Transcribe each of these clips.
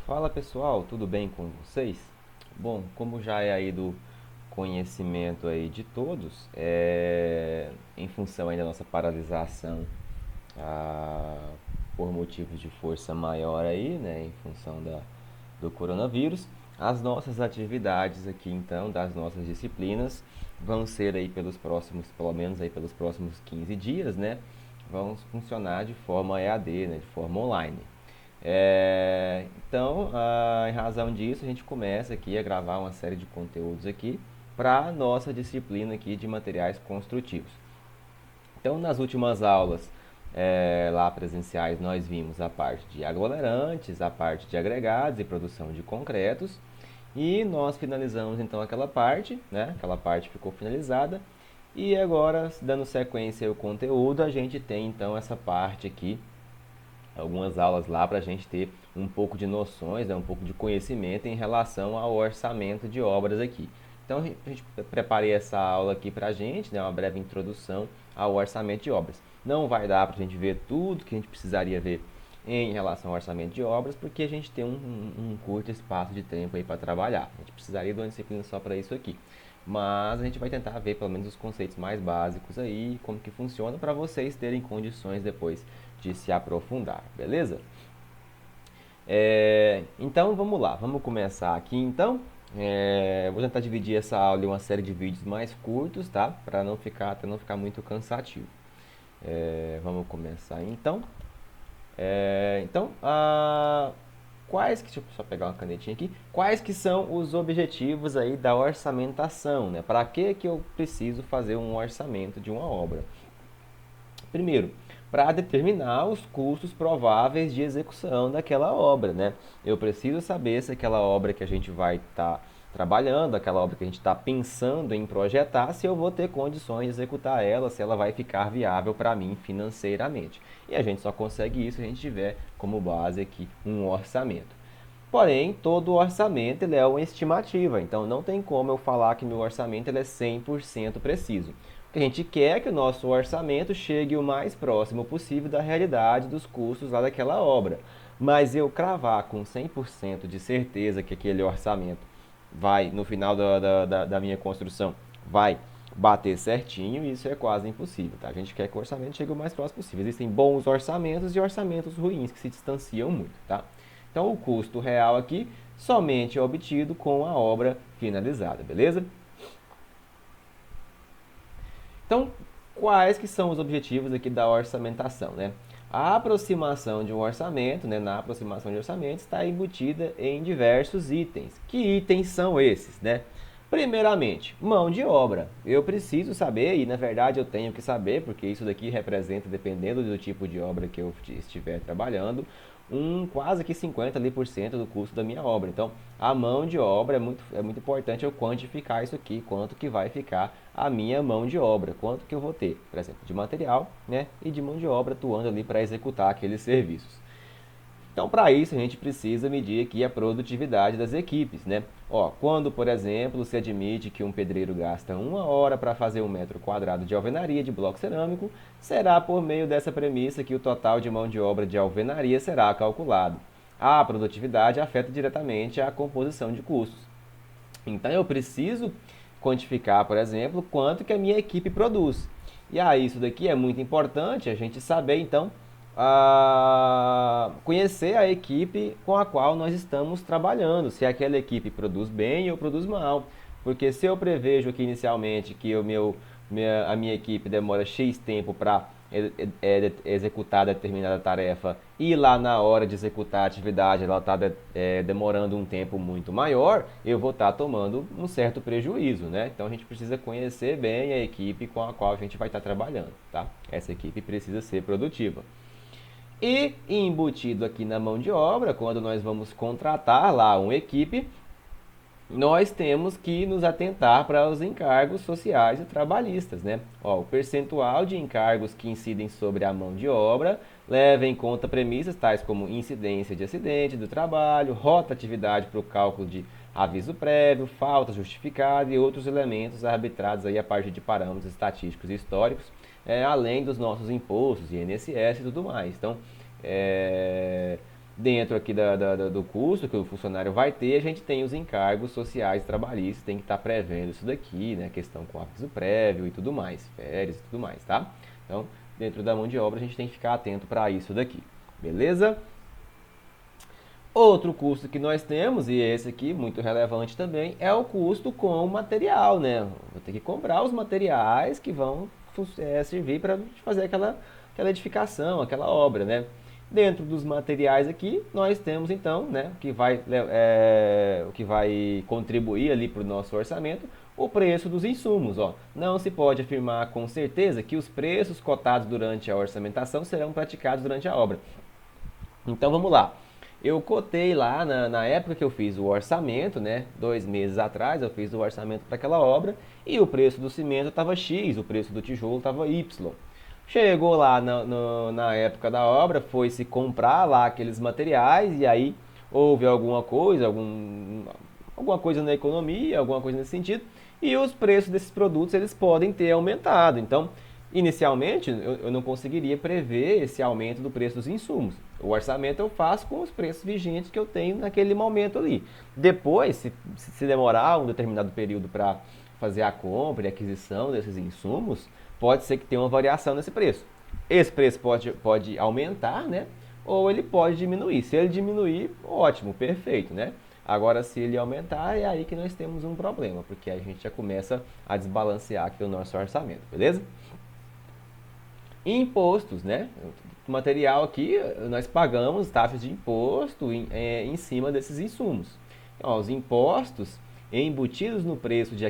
Fala pessoal, tudo bem com vocês? Bom, como já é aí do conhecimento aí de todos, em função aí da nossa paralisação ah, por motivos de força maior aí, né, em função do coronavírus, as nossas atividades aqui então, das nossas disciplinas, vão ser aí pelos próximos, pelo menos aí pelos próximos 15 dias, né, vão funcionar de forma EAD, né, de forma online. Então, em razão disso, a gente começa aqui a gravar uma série de conteúdos aqui para a nossa disciplina aqui de materiais construtivos. Então, nas últimas aulas lá presenciais, nós vimos a parte de aglomerantes, a parte de agregados e produção de concretos. E nós finalizamos então aquela parte, né? Aquela parte ficou finalizada. E agora, dando sequência ao conteúdo, a gente tem então essa parte aqui, algumas aulas lá para a gente ter um pouco de noções, né, um pouco de conhecimento em relação ao orçamento de obras aqui. Então, a gente preparei essa aula aqui para a gente, né, uma breve introdução ao orçamento de obras. Não vai dar para a gente ver tudo que a gente precisaria ver em relação ao orçamento de obras, porque a gente tem um curto espaço de tempo aí para trabalhar. A gente precisaria de uma disciplina só para isso aqui. Mas a gente vai tentar ver pelo menos os conceitos mais básicos aí, como que funciona, para vocês terem condições depois de se aprofundar, beleza? Então vamos lá, vamos começar aqui então. Vou tentar dividir essa aula em uma série de vídeos mais curtos, tá? Para não ficar muito cansativo. Vamos começar então. Então, deixa eu só pegar uma canetinha aqui. Quais que são os objetivos aí da orçamentação, né? Para que eu preciso fazer um orçamento de uma obra? Primeiro, para determinar os custos prováveis de execução daquela obra, né? Eu preciso saber se aquela obra que a gente vai estar trabalhando, aquela obra que a gente está pensando em projetar, se eu vou ter condições de executar ela, se ela vai ficar viável para mim financeiramente. E a gente só consegue isso se a gente tiver como base aqui um orçamento. Porém, todo orçamento ele é uma estimativa, então não tem como eu falar que meu orçamento ele é 100% preciso. O que a gente quer é que o nosso orçamento chegue o mais próximo possível da realidade dos custos lá daquela obra. Mas eu cravar com 100% de certeza que aquele orçamento vai, no final da minha construção, vai bater certinho, isso é quase impossível. Tá? A gente quer que o orçamento chegue o mais próximo possível. Existem bons orçamentos e orçamentos ruins que se distanciam muito. Tá? Então, o custo real aqui somente é obtido com a obra finalizada, beleza? Então, quais que são os objetivos aqui da orçamentação, né? A aproximação de um orçamento, né, na aproximação de orçamento, está embutida em diversos itens. Que itens são esses, né? Primeiramente, mão de obra. Eu preciso saber, e na verdade eu tenho que saber, porque isso daqui representa, dependendo do tipo de obra que eu estiver trabalhando, quase que 50% do custo da minha obra. Então, a mão de obra é muito importante eu quantificar isso aqui, quanto que vai ficar a minha mão de obra, quanto que eu vou ter, por exemplo, de material, né, e de mão de obra atuando ali para executar aqueles serviços. Então, para isso, a gente precisa medir aqui a produtividade das equipes, né? Ó, quando, por exemplo, se admite que um pedreiro gasta 1 hora para fazer 1 metro quadrado de alvenaria de bloco cerâmico, será por meio dessa premissa que o total de mão de obra de alvenaria será calculado. A produtividade afeta diretamente a composição de custos. Então, eu preciso quantificar, por exemplo, quanto que a minha equipe produz. E aí, isso daqui é muito importante a gente saber, então, conhecer a equipe com a qual nós estamos trabalhando, se aquela equipe produz bem ou produz mal. Porque se eu prevejo aqui inicialmente que a minha equipe demora X tempo para executar determinada tarefa e lá na hora de executar a atividade ela está demorando um tempo muito maior, eu vou estar tomando um certo prejuízo, né? Então a gente precisa conhecer bem a equipe com a qual a gente vai estar trabalhando, tá? Essa equipe precisa ser produtiva. E embutido aqui na mão de obra, quando nós vamos contratar lá uma equipe, nós temos que nos atentar para os encargos sociais e trabalhistas, né? Ó, o percentual de encargos que incidem sobre a mão de obra leva em conta premissas tais como incidência de acidente do trabalho, rotatividade para o cálculo de aviso prévio, falta justificada e outros elementos arbitrados aí a partir de parâmetros estatísticos e históricos, além dos nossos impostos, INSS e tudo mais. Então, Dentro aqui do custo que o funcionário vai ter, a gente tem os encargos sociais e trabalhistas, tem que estar prevendo isso daqui, né? Questão com aviso prévio e tudo mais, férias e tudo mais, tá? Então, dentro da mão de obra, a gente tem que ficar atento para isso daqui, beleza? Outro custo que nós temos, e esse aqui muito relevante também, é o custo com o material, né? Vou ter que comprar os materiais que vão servir para fazer aquela edificação, aquela obra, né? Dentro dos materiais aqui, nós temos então, né, o que vai contribuir ali para o nosso orçamento, o preço dos insumos. Ó. Não se pode afirmar com certeza que os preços cotados durante a orçamentação serão praticados durante a obra. Então vamos lá. Eu cotei lá na época que eu fiz o orçamento, né? 2 meses atrás eu fiz o orçamento para aquela obra e o preço do cimento estava X, o preço do tijolo estava Y. Chegou lá na época da obra, foi se comprar lá aqueles materiais e aí houve alguma coisa, alguma coisa na economia, alguma coisa nesse sentido, e os preços desses produtos eles podem ter aumentado. Então, inicialmente, eu não conseguiria prever esse aumento do preço dos insumos. O orçamento eu faço com os preços vigentes que eu tenho naquele momento ali. Depois, se demorar um determinado período para fazer a compra e aquisição desses insumos, pode ser que tenha uma variação nesse preço. Esse preço pode aumentar, né? Ou ele pode diminuir. Se ele diminuir, ótimo, perfeito, né? Agora, se ele aumentar, é aí que nós temos um problema, porque a gente já começa a desbalancear aqui o nosso orçamento, beleza? Impostos, né? O material aqui, nós pagamos taxas de imposto em cima desses insumos. Então, ó, os impostos embutidos no preço de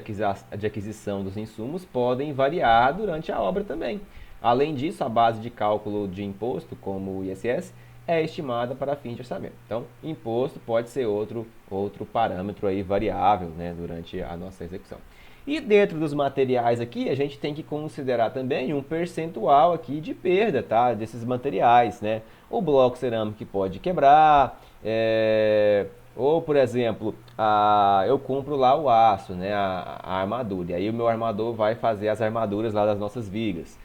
aquisição dos insumos podem variar durante a obra também. Além disso, a base de cálculo de imposto, como o ISS, é estimada para fins de orçamento. Então, imposto pode ser outro parâmetro aí variável, né, durante a nossa execução. E dentro dos materiais aqui, a gente tem que considerar também um percentual aqui de perda, tá? Desses materiais, né? O bloco cerâmico que pode quebrar, ou, por exemplo, eu compro lá o aço, né? A armadura, e aí o meu armador vai fazer as armaduras lá das nossas vigas.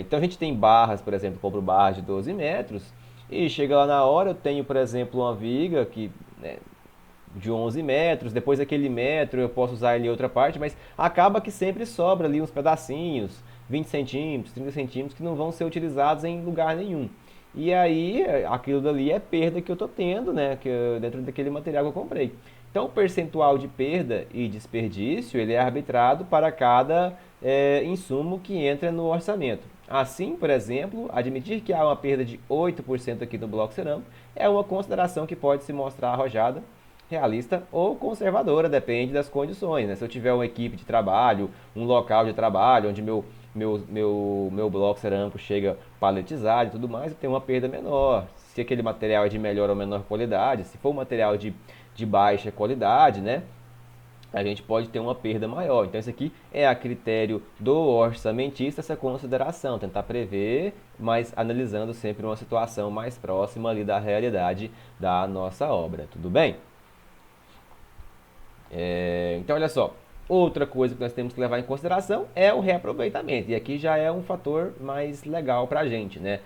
Então a gente tem barras, por exemplo, compro barras de 12 metros, e chega lá na hora, eu tenho, por exemplo, uma viga que... né, de 11 metros, depois aquele metro eu posso usar ele em outra parte, mas acaba que sempre sobra ali uns pedacinhos, 20 centímetros, 30 centímetros, que não vão ser utilizados em lugar nenhum. E aí, aquilo dali é perda que eu estou tendo, né, dentro daquele material que eu comprei. Então, o percentual de perda e desperdício, ele é arbitrado para cada insumo que entra no orçamento. Assim, por exemplo, admitir que há uma perda de 8% aqui no bloco cerâmico é uma consideração que pode se mostrar arrojada, realista ou conservadora, depende das condições, né? Se eu tiver uma equipe de trabalho, um local de trabalho onde meu bloco cerâmico chega paletizado e tudo mais, eu tenho uma perda menor. Se aquele material é de melhor ou menor qualidade, se for um material de baixa qualidade, né? A gente pode ter uma perda maior. Então, isso aqui é a critério do orçamentista, essa consideração, tentar prever, mas analisando sempre uma situação mais próxima ali da realidade da nossa obra, tudo bem? Então, olha só, outra coisa que nós temos que levar em consideração é o reaproveitamento. E aqui já é um fator mais legal para a gente, né?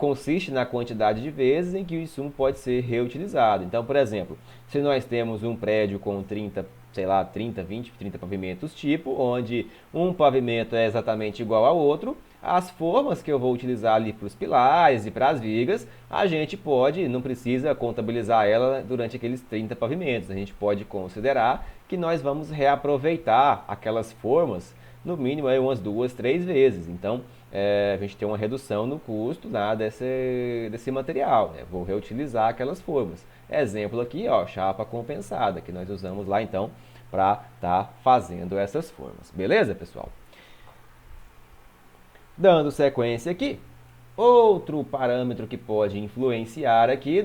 Consiste na quantidade de vezes em que o insumo pode ser reutilizado. Então, por exemplo, se nós temos um prédio com 30, sei lá, 30, 20, 30 pavimentos tipo, onde um pavimento é exatamente igual ao outro, as formas que eu vou utilizar ali para os pilares e para as vigas, a gente pode, não precisa contabilizar ela durante aqueles 30 pavimentos. A gente pode considerar que nós vamos reaproveitar aquelas formas, no mínimo aí umas 2, 3 vezes. Então, a gente tem uma redução no custo desse material, né? Vou reutilizar aquelas formas. Exemplo aqui, ó, chapa compensada, que nós usamos lá então para estar fazendo essas formas. Beleza, pessoal? Dando sequência aqui, outro parâmetro que pode influenciar aqui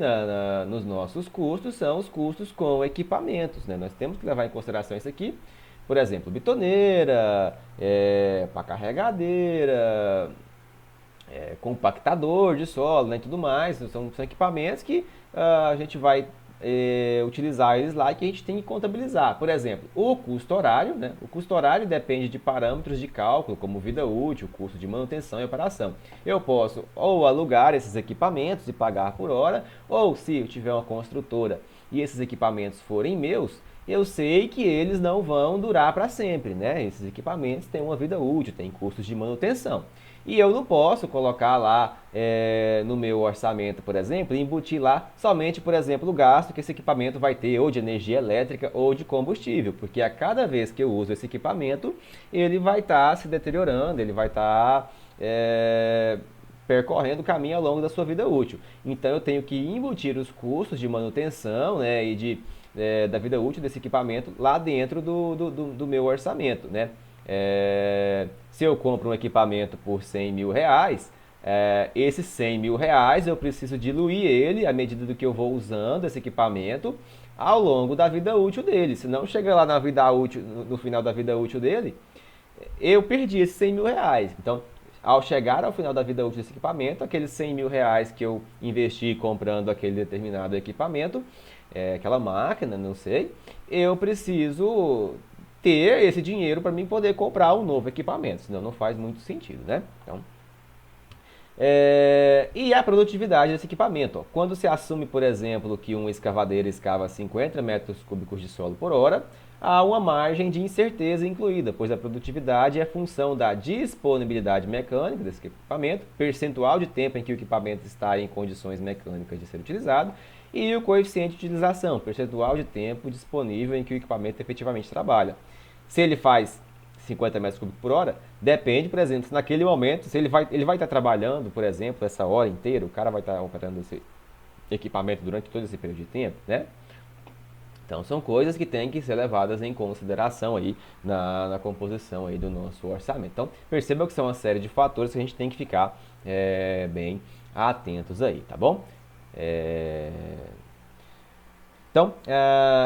nos nossos custos são os custos com equipamentos, né? Nós temos que levar em consideração isso aqui. Por exemplo, bitoneira, pá carregadeira, compactador de solo, né, e tudo mais. São equipamentos que a gente vai utilizar eles lá, que a gente tem que contabilizar. Por exemplo, o custo horário, né? O custo horário depende de parâmetros de cálculo, como vida útil, custo de manutenção e operação. Eu posso ou alugar esses equipamentos e pagar por hora, ou se eu tiver uma construtora e esses equipamentos forem meus, eu sei que eles não vão durar para sempre, né? Esses equipamentos têm uma vida útil, têm custos de manutenção. E eu não posso colocar lá no meu orçamento, por exemplo, e embutir lá somente, por exemplo, o gasto que esse equipamento vai ter ou de energia elétrica ou de combustível, porque a cada vez que eu uso esse equipamento, ele vai estar se deteriorando, ele vai estar percorrendo o caminho ao longo da sua vida útil. Então eu tenho que embutir os custos de manutenção, né, e da vida útil desse equipamento lá dentro do meu orçamento, né? Se eu compro um equipamento por 100 mil reais, esses 100 mil reais eu preciso diluir ele à medida do que eu vou usando esse equipamento ao longo da vida útil dele. Se não chega lá na vida útil, no final da vida útil dele, eu perdi esses 100 mil reais. Então, ao chegar ao final da vida útil desse equipamento, aqueles 100 mil reais que eu investi comprando aquele determinado equipamento, aquela máquina, não sei, eu preciso ter esse dinheiro para mim poder comprar um novo equipamento, senão não faz muito sentido, né? Então, e a produtividade desse equipamento. Ó. Quando se assume, por exemplo, que uma escavadeira escava 50 metros cúbicos de solo por hora, há uma margem de incerteza incluída, pois a produtividade é função da disponibilidade mecânica desse equipamento, percentual de tempo em que o equipamento está em condições mecânicas de ser utilizado, e o coeficiente de utilização, percentual de tempo disponível em que o equipamento efetivamente trabalha. Se ele faz 50 metros cúbicos por hora, depende, por exemplo, se naquele momento, se ele vai estar trabalhando, por exemplo, essa hora inteira, o cara vai estar operando esse equipamento durante todo esse período de tempo, né? Então, são coisas que têm que ser levadas em consideração aí na composição aí do nosso orçamento. Então, perceba que são uma série de fatores que a gente tem que ficar bem atentos aí, tá bom? Então,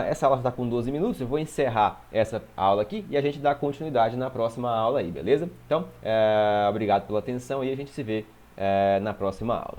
essa aula está com 12 minutos, eu vou encerrar essa aula aqui e a gente dá continuidade na próxima aula aí, beleza? Então, obrigado pela atenção e a gente se vê na próxima aula.